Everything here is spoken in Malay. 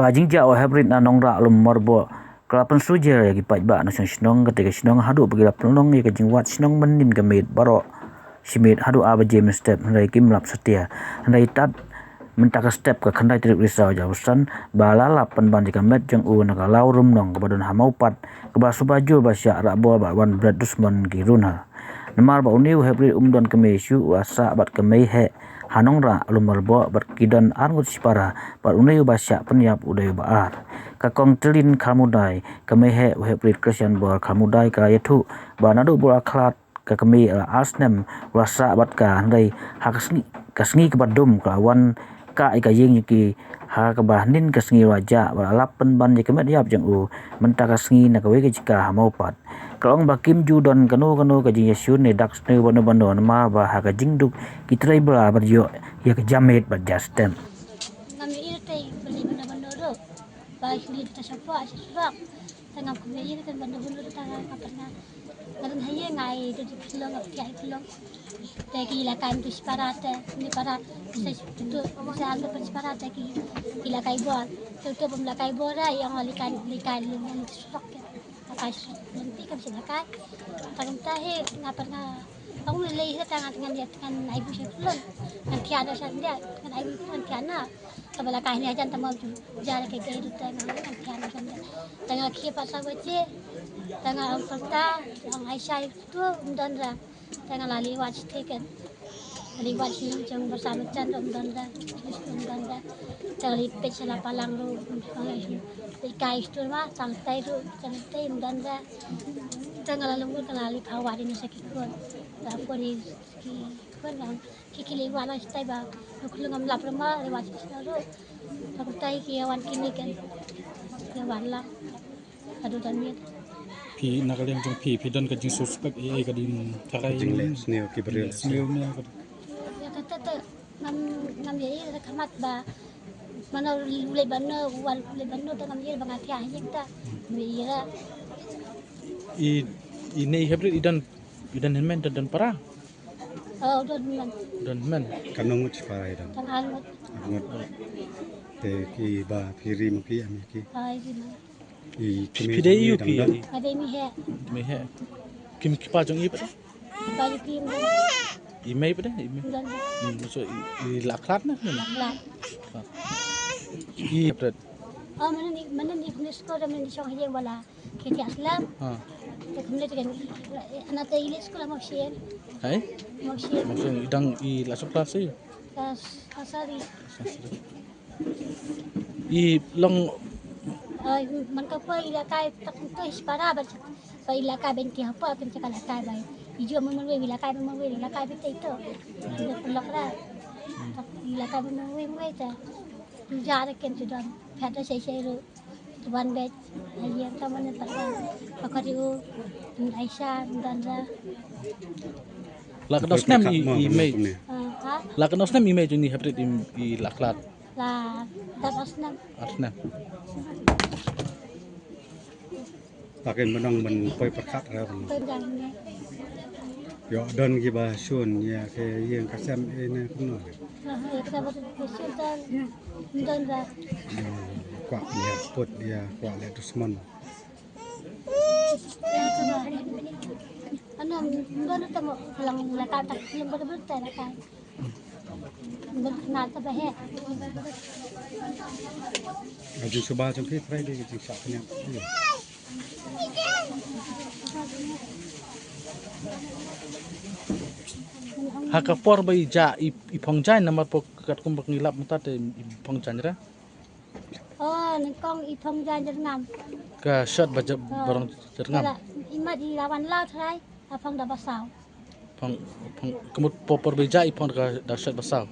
Kajingja o hybrid na nongra alum morbo kelapan suja ya gipat ba na snong ketika snong hadu bagi lapelong ya kajing wat snong menin gamit baro simit hadu aba James step handai kimlap setia handai tat mentaka step ke khandai trik risau jausan balala penban jika met jang u na lau rum nong kebadon hamaupat keba subaju basya rabo ba wan brad dusman giruna namar ba uniu hybrid umdon kemesu wasa bat kemei he hanongra alumorbo berkidan arngut sipara bar unayu basya penyap udayu baar kakong telin kamudai kemehe hybrid Christian bor kamudai ka yatu banadu bor aklat ka kemi asnem rasa bat ka handai hakasni kasngi kebadum kawan ka ika yeng yuki ha kabahnin kasngi raja balap penban je kemet yap jang u menta kasngi na kawe jika hamaupat kalong bakim judon kanu kajing yasun ne dak sne bano ma ba ha kajing duk kitrai bla barjo ya ke jamet ba justem kami irte beli benda-benda do ba hili ta sapa sisrak tengah kami kan benda-benda tengah kapana ngaran haye ngai do kilong apia kilong te kila kan tu separate ni para tu saya ambil separate kila kai bol tu pemla kai bol yang likan lumon sisrak kasih nanti kan sih kan kalau tahe ngapa aku mulai tengah dia dengan ibu saya pulang nanti ada saya dengan ibu nanti anak kabala kahni aja tamu jalan ke gaya itu tengah nanti ada saya tengah kia pasal baca tengah perta yang Aisyah itu mendandra tengah lali watch tiket lali watch jeng bersama canda mendandra tengah lipet salah palang lu ikai itu mah santai mendandra tengah lalu tengah lip hawa ini sakit pun aku ni kan kiki lewat lah stay bah aku ngam lap rumah lewat situ aku tay kiawan kini kan lewat lah aduh dan ni pi nakaleng jong pi don ka jing suspect e ka din takai jing le sneo ki beril sneo ne ka ya kata ngam ye kamat ba mana ulai bana wal ulai bana ngam ye bangati ayeng ta mira ini hybrid idan men dan para oh dan men kanong para idan kan angut angut te ki ba piri mki ami ki ai di i pide yu pi ada mi he kim ki pa jong i pa ba yu kim i mai pa de dan so i laklat na laklat i hybrid oh mana ni UNESCO dan ni syong haye wala kiti aslam ha kemudian dengan anak tadi sekolah maksien hai maksud idang i lasuk kelas e asari i long man kapa ilakai tak untuk ispara baca pa ilakai benti apa akan cakap ilakai baik hijau memenuhi ilakai beti itu tidak pelak lah ilakai memenuhi itu jarak kan sudah ada saya tuan bet yang taman terang pakariu Aisyah dan la ka dos nam i mai la ka dos nam i mai jong ni hybrid i laklat la dasna asna pakai menong men poi perkat ra tendang ni yo don ki ba sun ya ke yeng kasam ene kuno kita bersih dan kwa dia put dia kwa le dusman ano ngano tamo lang lakat yung betul lakat benar tak he aju coba jong ki try di ki sak nya haka por bai ja i phongjan namar po kat kum bak ngilap mata te i phongjan ra oh nengkong ipong jangan ngam ka shot baja barang terngam imat di lawan laut hai apong dah basau phong kemut po por bai ja i phong ka da shot basal